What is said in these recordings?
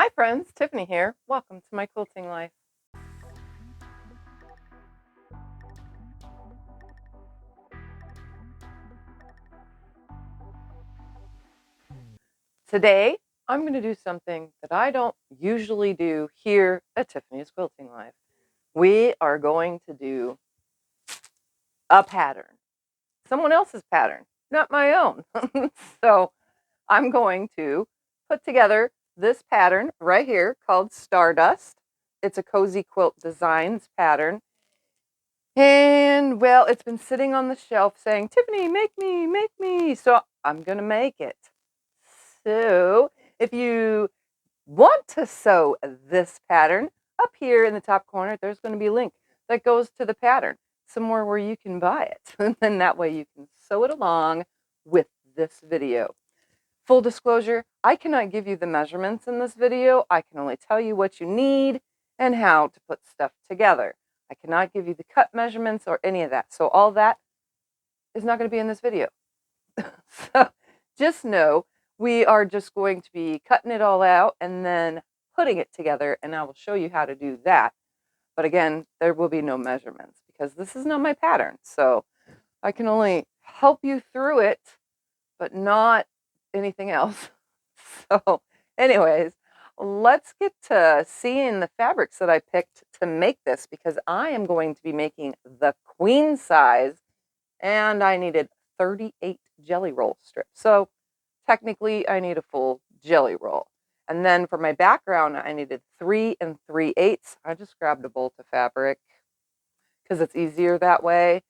Hi friends, Tiffany here. Welcome to my quilting life. Today, I'm going to do something that I don't usually do here at Tiffany's Quilting Life. We are going to do a pattern, someone else's pattern, not my own. So I'm going to put together this pattern right here called Stardust. It's a Cozy Quilt Designs pattern. And well, it's been sitting on the shelf saying, Tiffany, make me, make me. So I'm going to make it. So if you want to sew this pattern, up here in the top corner, there's going to be a link that goes to the pattern, somewhere where you can buy it. And then that way you can sew it along with this video. Full disclosure, I cannot give you the measurements in this video. I can only tell you what you need and how to put stuff together. I cannot give you the cut measurements or any of that. So all that is not going to be in this video. So just know we are just going to be cutting it all out and then putting it together, and I will show you how to do that. But again, there will be no measurements because this is not my pattern. So I can only help you through it, but not anything else. So anyways, let's get to seeing the fabrics that I picked to make this, because I am going to be making the queen size, and I needed 38 jelly roll strips. So technically I need a full jelly roll. And then for my background, I needed 3 3/8. I just grabbed a bolt of fabric because it's easier that way.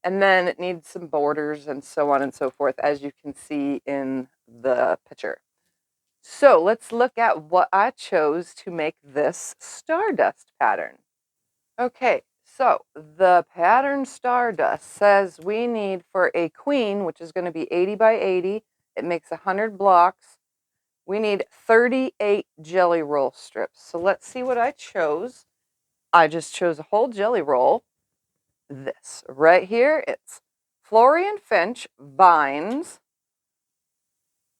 And then it needs some borders and so on and so forth, as you can see in the picture. So let's look at what I chose to make this Stardust pattern. Okay, so the pattern Stardust says we need, for a queen, which is going to be 80 by 80, it makes 100 blocks, we need 38 jelly roll strips. So let's see what I chose. I just chose a whole jelly roll. This right here, it's Florian Finch Vines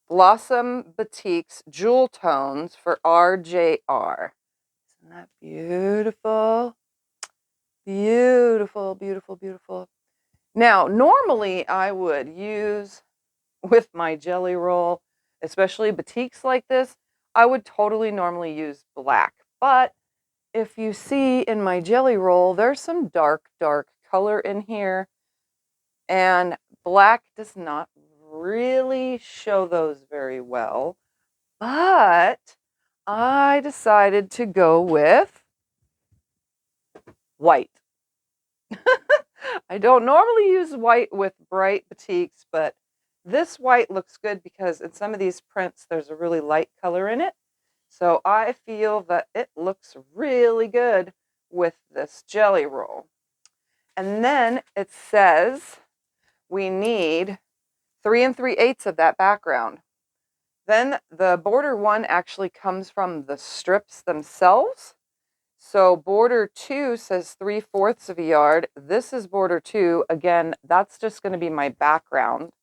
Blossom Batiks Jewel Tones for RJR. Isn't that beautiful? Beautiful, beautiful, beautiful. Now, normally I would use, with my jelly roll, especially batiks like this, I would totally normally use black. But if you see in my jelly roll, there's some dark, dark color in here, and black does not really show those very well. But I decided to go with white. I don't normally use white with bright batiks, but this white looks good because in some of these prints, there's a really light color in it. So I feel that it looks really good with this jelly roll. And then it says we need 3 3/8 of that background. Then the border one actually comes from the strips themselves. So border 2 says 3/4 of a yard. This is border 2. Again, that's just going to be my background.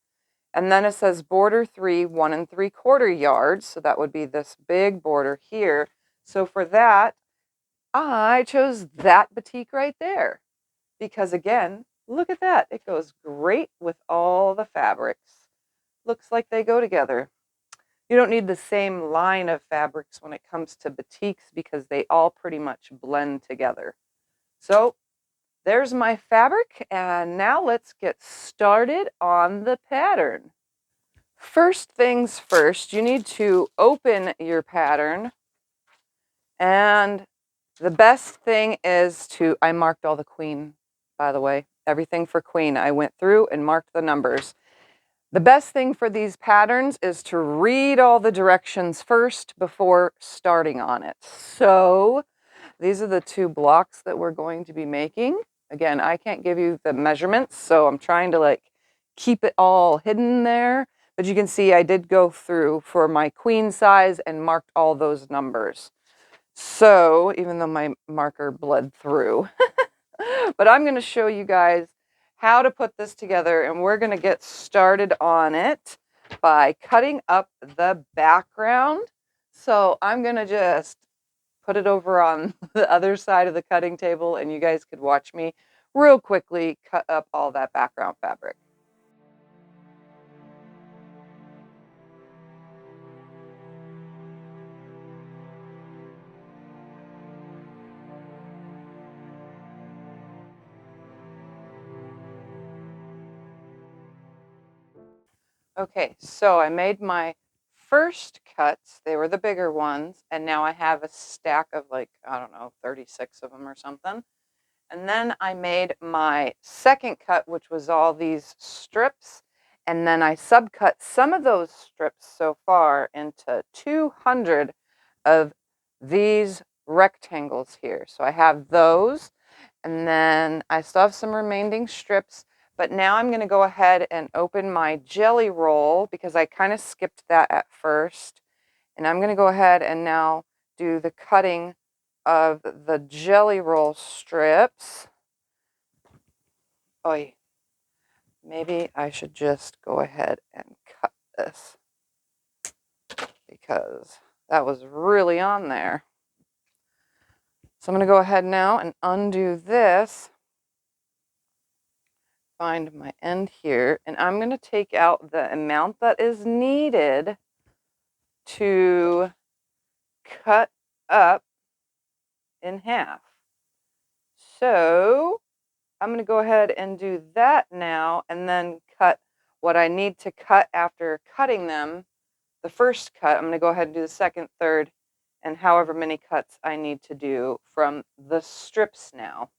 And then it says border 3, 1 3/4 yards. So that would be this big border here. So for that, I chose that batik right there. Because again, look at that. It goes great with all the fabrics. Looks like they go together. You don't need the same line of fabrics when it comes to batiks because they all pretty much blend together. So there's my fabric, and now let's get started on the pattern. First things first, you need to open your pattern, and the best thing is to, I marked all the queen, by the way, everything for queen. I went through and marked the numbers. The best thing for these patterns is to read all the directions first before starting on it. So these are the 2 blocks that we're going to be making. Again, I can't give you the measurements, so I'm trying to keep it all hidden there. But you can see I did go through for my queen size and marked all those numbers. So even though my marker bled through, but I'm going to show you guys how to put this together, and we're going to get started on it by cutting up the background. So I'm going to just put it over on the other side of the cutting table, and you guys could watch me real quickly cut up all that background fabric. Okay, so I made my first cuts. They were the bigger ones, and now I have a stack of like, I don't know, 36 of them or something. And then I made my second cut, which was all these strips. And then I subcut some of those strips so far into 200 of these rectangles here. So I have those, and then I still have some remaining strips. But now I'm going to go ahead and open my jelly roll because I kind of skipped that at first. And I'm going to go ahead and now do the cutting of the jelly roll strips. Oh, maybe I should just go ahead and cut this because that was really on there. So I'm going to go ahead now and undo this. Find my end here, and I'm going to take out the amount that is needed to cut up in half. So I'm going to go ahead and do that now, and then cut what I need to cut after cutting them. The first cut, I'm going to go ahead and do the second, third, and however many cuts I need to do from the strips now.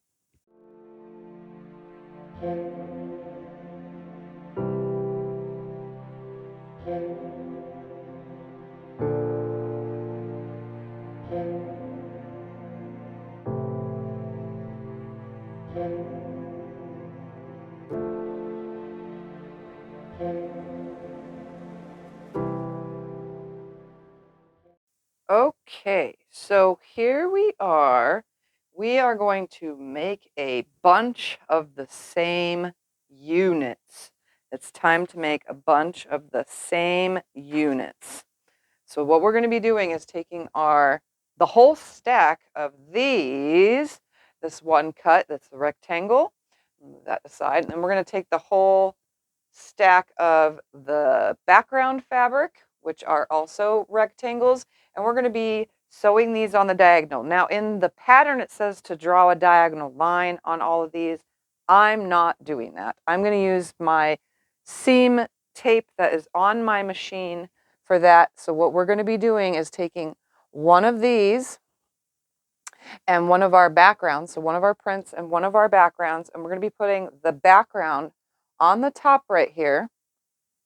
Okay, so here we are. We are going to make a bunch of the same units. It's time to make a bunch of the same units. So what we're going to be doing is taking the whole stack of these, this one cut, that's the rectangle, move that aside, and then we're going to take the whole stack of the background fabric, which are also rectangles, and we're going to be sewing these on the diagonal. Now in the pattern it says to draw a diagonal line on all of these. I'm not doing that. I'm going to use my seam tape that is on my machine for that. So what we're going to be doing is taking one of these and one of our backgrounds, so one of our prints and one of our backgrounds, and we're going to be putting the background on the top right here,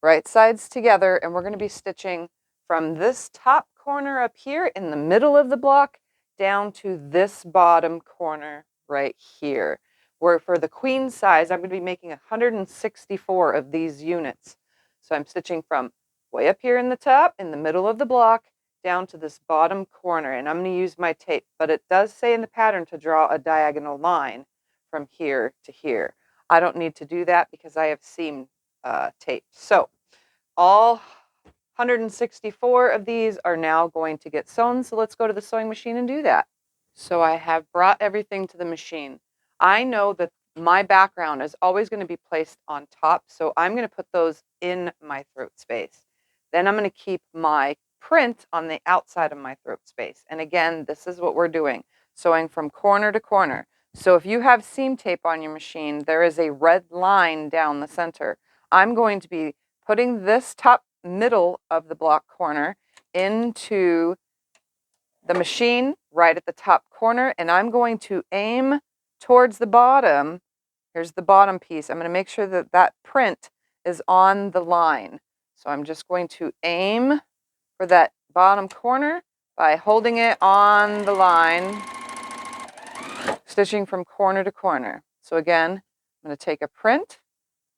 right sides together, and we're going to be stitching from this top corner up here in the middle of the block down to this bottom corner right here. Where for the queen size, I'm going to be making 164 of these units. So I'm stitching from way up here in the top, in the middle of the block, down to this bottom corner, and I'm going to use my tape, but it does say in the pattern to draw a diagonal line from here to here. I don't need to do that because I have seam tape. So all 164 of these are now going to get sewn. So let's go to the sewing machine and do that. So I have brought everything to the machine. I know that my background is always going to be placed on top, so I'm going to put those in my throat space. Then I'm going to keep my print on the outside of my throat space. And again, this is what we're doing, sewing from corner to corner. So if you have seam tape on your machine, there is a red line down the center. I'm going to be putting this top middle of the block corner into the machine right at the top corner, and I'm going to aim towards the bottom. Here's the bottom piece. I'm going to make sure that that print is on the line. So I'm just going to aim for that bottom corner by holding it on the line, stitching from corner to corner. So again, I'm going to take a print.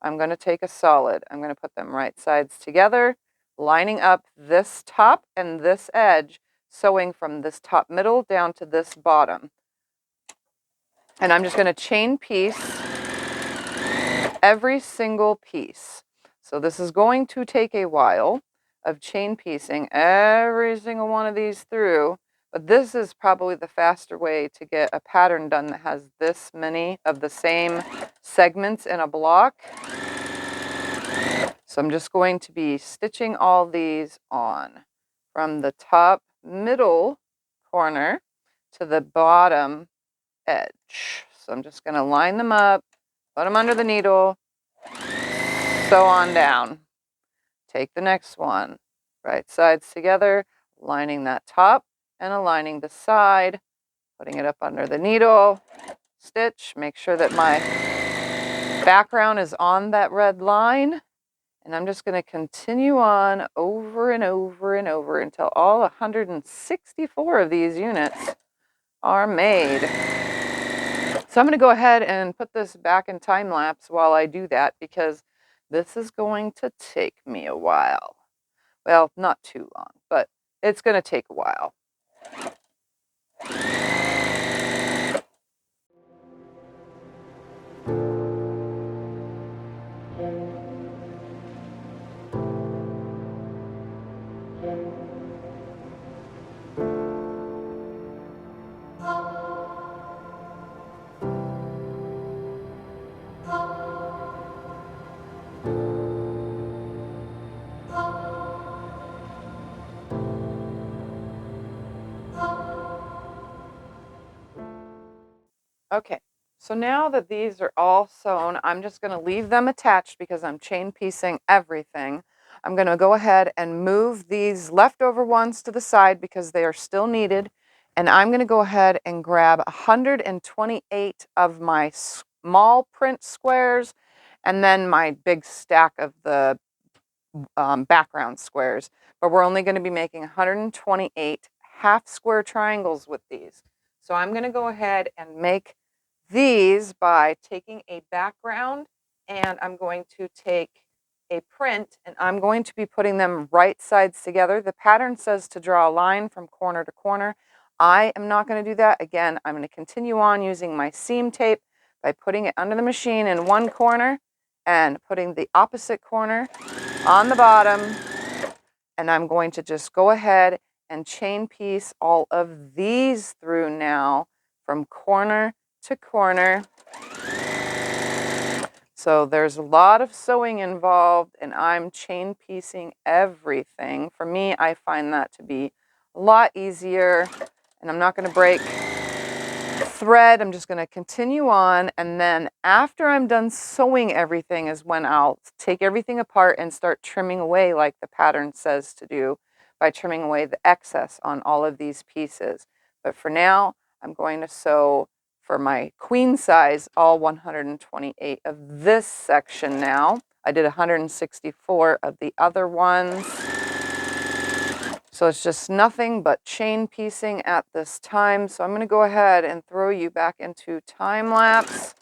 I'm going to take a solid. I'm going to put them right sides together, lining up this top and this edge, sewing from this top middle down to this bottom. And I'm just going to chain piece every single piece. So this is going to take a while. of chain piecing every single one of these through, but this is probably the faster way to get a pattern done that has this many of the same segments in a block. So I'm just going to be stitching all these on from the top middle corner to the bottom edge. So I'm just going to line them up, put them under the needle, sew on down. Take the next one, right sides together, lining that top and aligning the side, putting it up under the needle, stitch, make sure that my background is on that red line. And I'm just going to continue on over and over and over until all 164 of these units are made. So I'm going to go ahead and put this back in time lapse while I do that, because this is going to take me a while. Well, not too long, but it's going to take a while. Okay, so now that these are all sewn, I'm just going to leave them attached because I'm chain piecing everything. I'm going to go ahead and move these leftover ones to the side because they are still needed. And I'm going to go ahead and grab 128 of my small print squares and then my big stack of the background squares. But we're only going to be making 128 half square triangles with these. So I'm going to go ahead and make these by taking a background, and I'm going to take a print, and I'm going to be putting them right sides together. The pattern says to draw a line from corner to corner. I am not going to do that. Again, I'm going to continue on using my seam tape by putting it under the machine in one corner and putting the opposite corner on the bottom, and I'm going to just go ahead and chain piece all of these through now from corner to corner. So there's a lot of sewing involved, and I'm chain piecing everything. For me, I find that to be a lot easier, and I'm not going to break thread. I'm just going to continue on, and then after I'm done sewing everything is when I'll take everything apart and start trimming away like the pattern says to do, by trimming away the excess on all of these pieces. But for now, I'm going to sew for my queen size all 128 of this section now. I did 164 of the other ones. So it's just nothing but chain piecing at this time. So I'm going to go ahead and throw you back into time lapse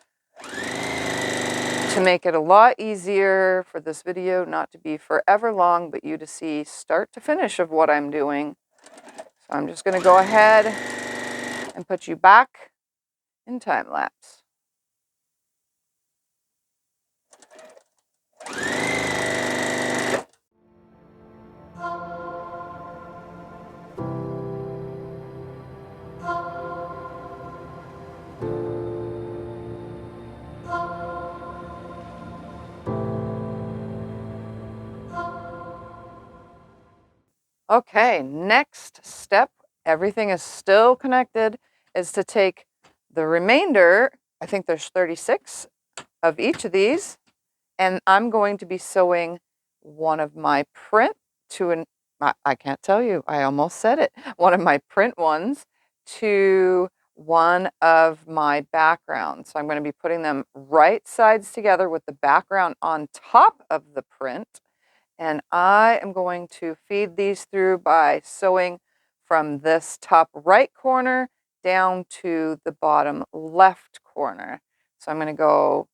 to make it a lot easier for this video not to be forever long, but you to see start to finish of what I'm doing. So I'm just going to go ahead and put you back in time lapse. Okay, next step, everything is still connected, is to take the remainder, I think there's 36 of each of these, and I'm going to be sewing one of my print to an, I can't tell you, I almost said it, one of my print ones to one of my backgrounds. So I'm going to be putting them right sides together with the background on top of the print. And I am going to feed these through by sewing from this top right corner down to the bottom left corner. So I'm going to go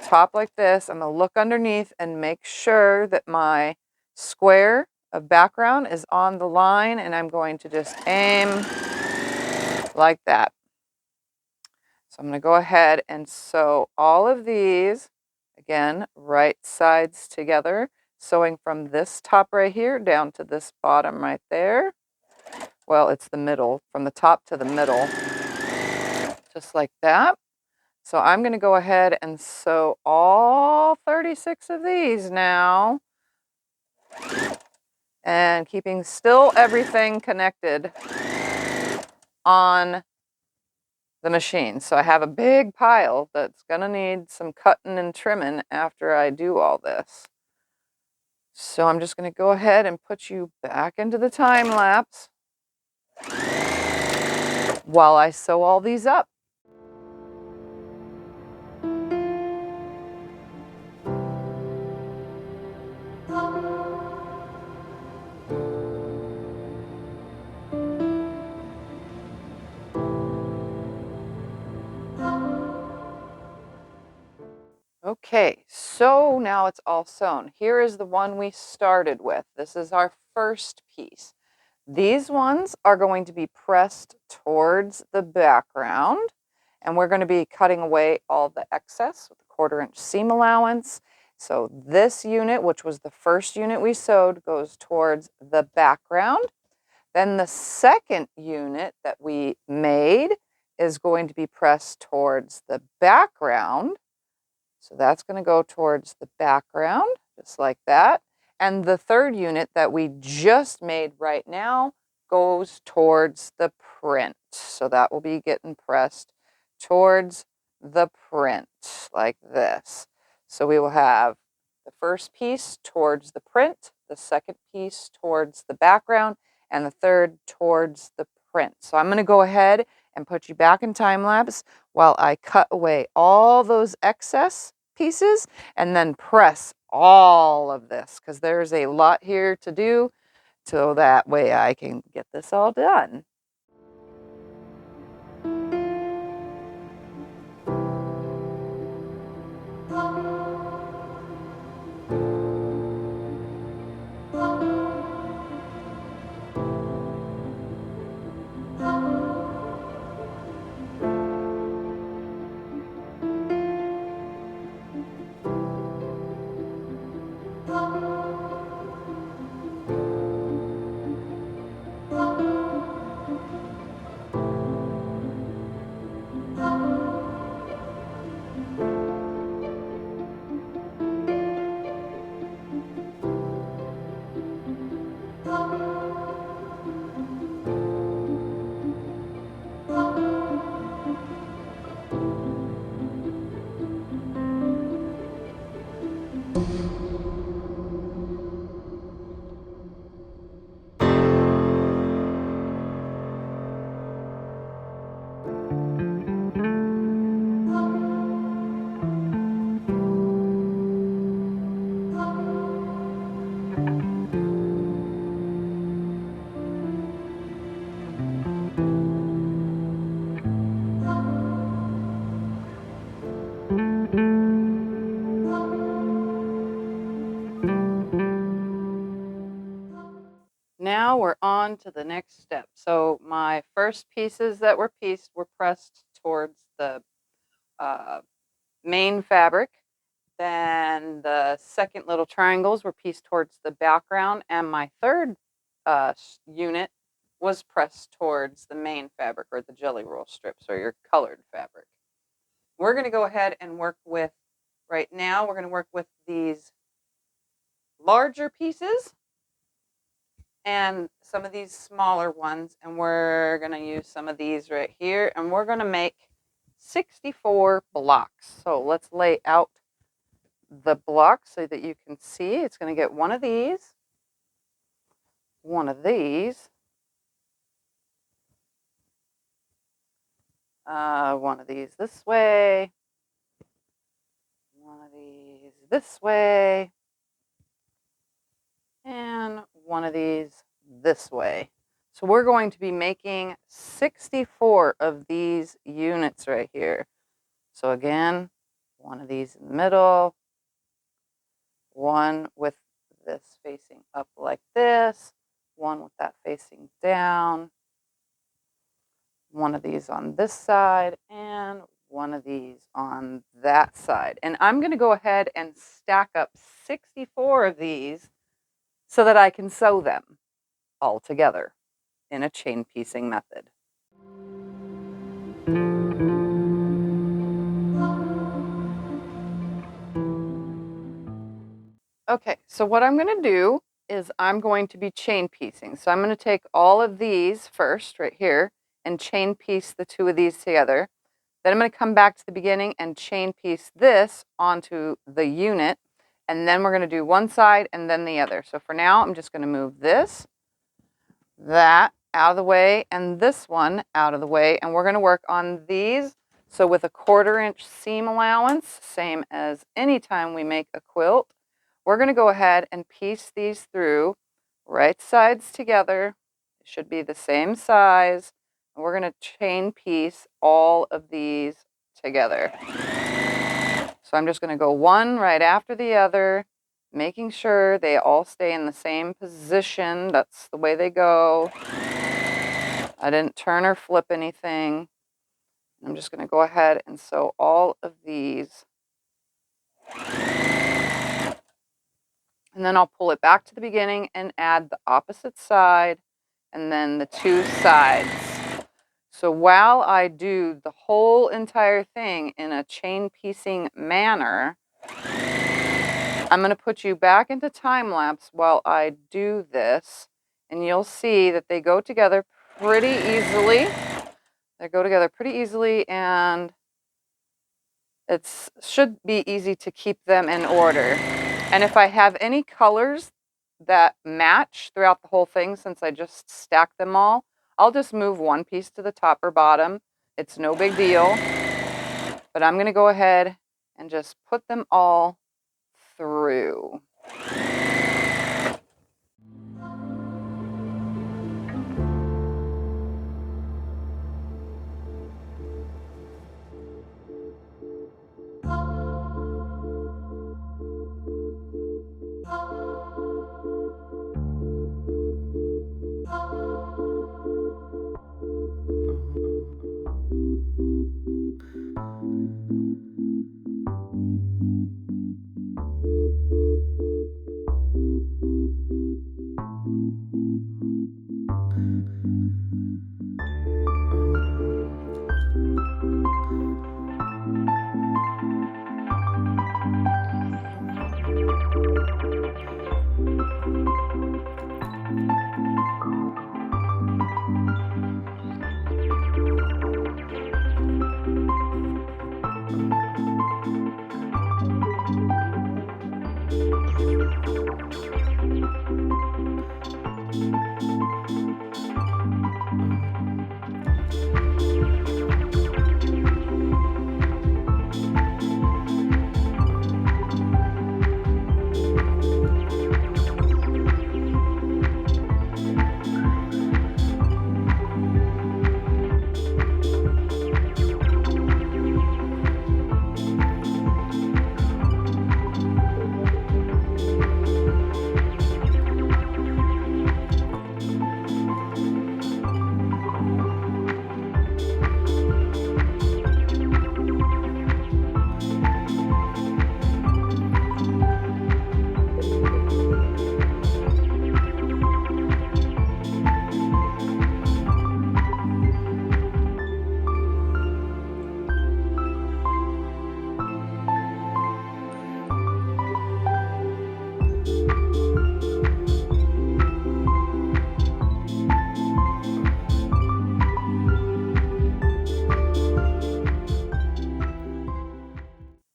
top like this. I'm going to look underneath and make sure that my square of background is on the line, and I'm going to just aim like that. So I'm going to go ahead and sew all of these, again, right sides together. sewing from this top right here down to this bottom right there. Well, it's the middle, from the top to the middle, just like that. So I'm going to go ahead and sew all 36 of these now, and keeping still everything connected on the machine. So I have a big pile that's going to need some cutting and trimming after I do all this. So I'm just going to go ahead and put you back into the time lapse while I sew all these up. Okay, so now it's all sewn. Here is the one we started with. This is our first piece. These ones are going to be pressed towards the background, and we're going to be cutting away all the excess with a 1/4 inch seam allowance. So this unit, which was the first unit we sewed, goes towards the background. Then the second unit that we made is going to be pressed towards the background. So that's going to go towards the background, just like that. And the third unit that we just made right now goes towards the print. So that will be getting pressed towards the print, like this. So we will have the first piece towards the print, the second piece towards the background, and the third towards the print. So I'm going to go ahead and put you back in time lapse while I cut away all those excess pieces and then press all of this, because there's a lot here to do, so that way I can get this all done. Now we're on to the next step. So my first pieces that were pieced were pressed towards the main fabric. Then the second little triangles were pieced towards the background, and my third unit was pressed towards the main fabric, or the jelly roll strips, or your colored fabric. We're going to go ahead and work with, right now, we're going to work with these larger pieces and some of these smaller ones, and we're going to use some of these right here, and we're going to make 64 blocks. So let's lay out the blocks so that you can see. It's going to get one of these, one of these, one of these this way, one of these this way, and one of these this way. So we're going to be making 64 of these units right here. So again, one of these in the middle, one with this facing up like this, one with that facing down, one of these on this side, and one of these on that side. And I'm going to go ahead and stack up 64 of these so that I can sew them all together in a chain piecing method. Okay, so what I'm going to do is I'm going to be chain piecing. So I'm going to take all of these first right here and chain piece the two of these together. Then I'm going to come back to the beginning and chain piece this onto the unit. And then we're going to do one side and then the other. So for now, I'm just going to move this, that out of the way, and this one out of the way. And we're going to work on these. So with a 1/4 inch seam allowance, same as any time we make a quilt, we're going to go ahead and piece these through right sides together. It should be the same size. And we're going to chain piece all of these together. So I'm just going to go one right after the other, making sure they all stay in the same position. That's the way they go. I didn't turn or flip anything. I'm just going to go ahead and sew all of these. And then I'll pull it back to the beginning and add the opposite side and then the two sides. So while I do the whole entire thing in a chain piecing manner, I'm going to put you back into time lapse while I do this, and you'll see that they go together pretty easily. They go together pretty easily, and it should be easy to keep them in order. And if I have any colors that match throughout the whole thing, since I just stacked them all, I'll just move one piece to the top or bottom. It's no big deal. But I'm going to go ahead and just put them all through.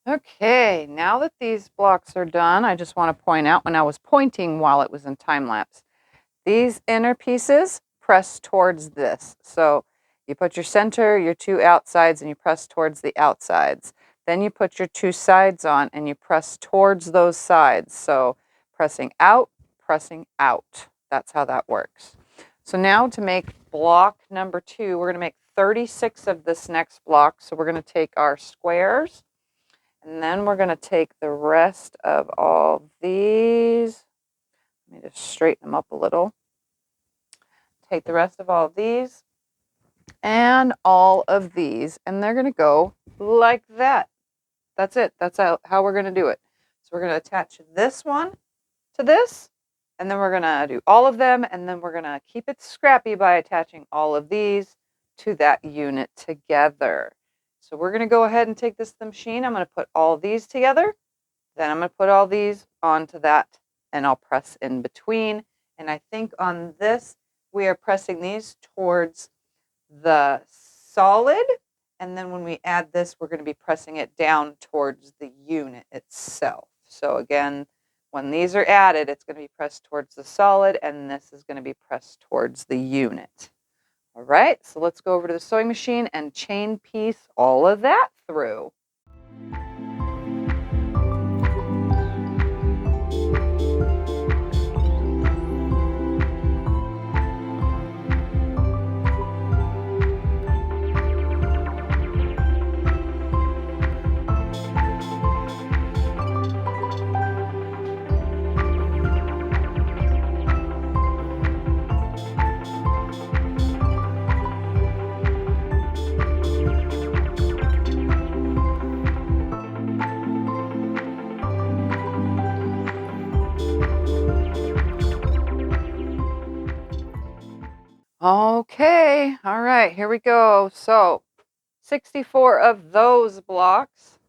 Okay, now that these blocks are done, I just want to point out when I was pointing while it was in time lapse, these inner pieces press towards this. So you put your center, your two outsides, and you press towards the outsides. Then you put your two sides on and you press towards those sides. So pressing out. That's how that works. So now to make block number 2, we're going to make 36 of this next block. So we're going to take our squares. And then we're going to take the rest of all these. Let me just straighten them up a little. Take the rest of all of these and all of these, and they're going to go like that. That's it. That's how we're going to do it. So we're going to attach this one to this, and then we're going to do all of them, and then we're going to keep it scrappy by attaching all of these to that unit together. So we're going to go ahead and take this to the machine. I'm going to put all these together. Then I'm going to put all these onto that, and I'll press in between. And I think on this, we are pressing these towards the solid. And then when we add this, we're going to be pressing it down towards the unit itself. So again, when these are added, it's going to be pressed towards the solid, and this is going to be pressed towards the unit. All right, so let's go over to the sewing machine and chain piece all of that through. Okay, all right, here we go. So 64 of those blocks,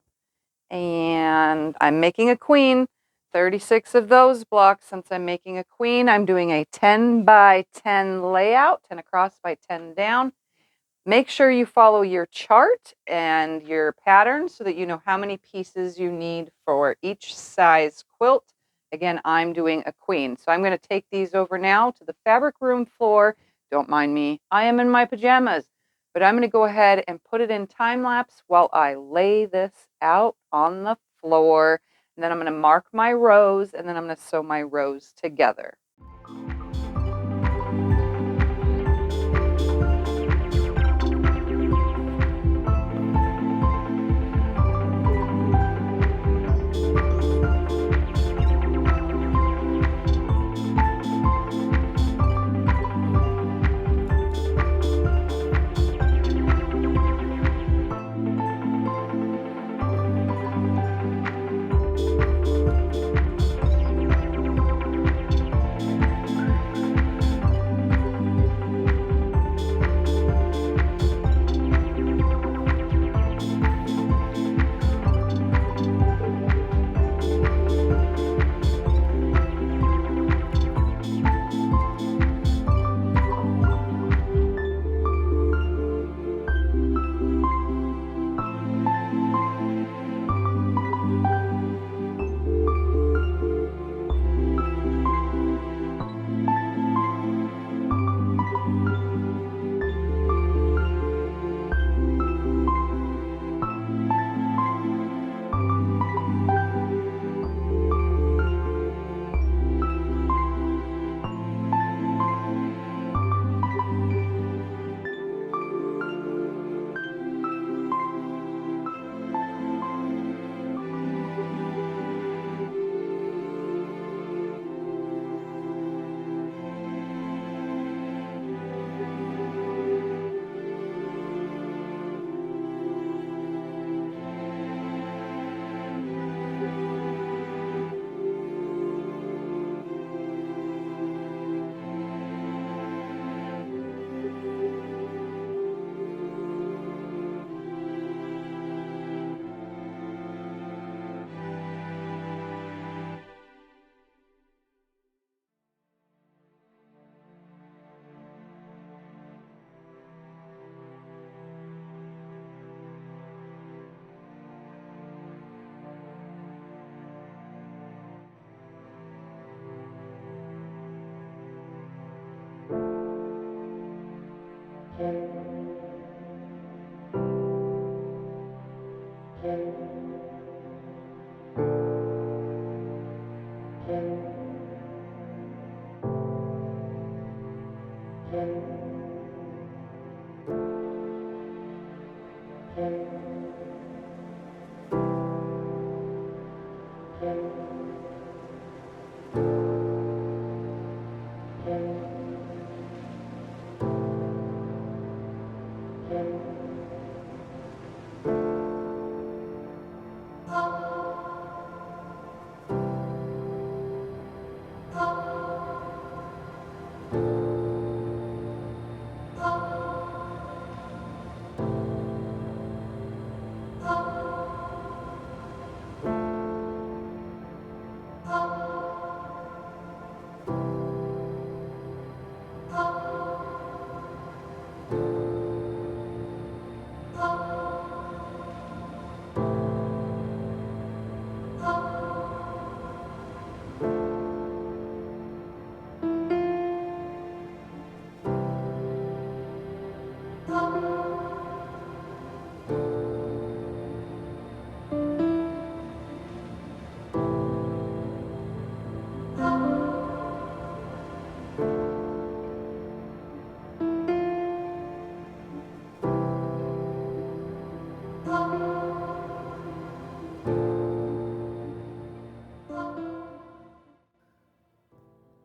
and I'm making a queen. 36 of those blocks. Since I'm making a queen, I'm doing a 10 by 10 layout, 10 across by 10 down. Make sure you follow your chart and your pattern so that you know how many pieces you need for each size quilt. Again, I'm doing a queen. So I'm going to take these over now to the fabric room floor. Don't mind me. I am in my pajamas. But I'm going to go ahead and put it in time lapse while I lay this out on the floor. And then I'm going to mark my rows, and then I'm going to sew my rows together.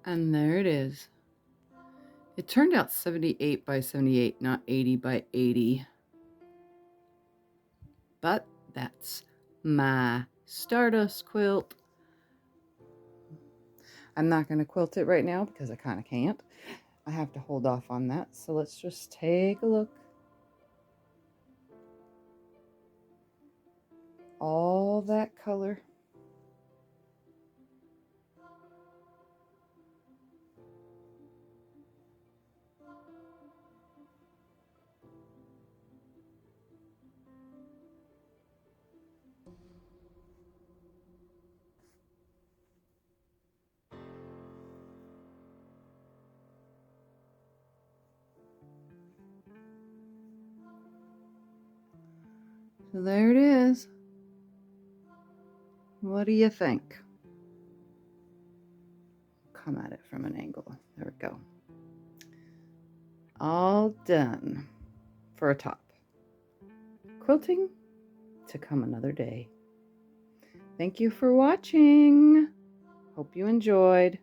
And there it is. It turned out 78 by 78, not 80 by 80. But that's my Stardust quilt. I'm not going to quilt it right now because I kind of can't. I have to hold off on that. So let's just take a look. All that color. So there it is. What do you think? Come at it from an angle. There we go. All done for a top. Quilting to come another day. Thank you for watching. Hope you enjoyed.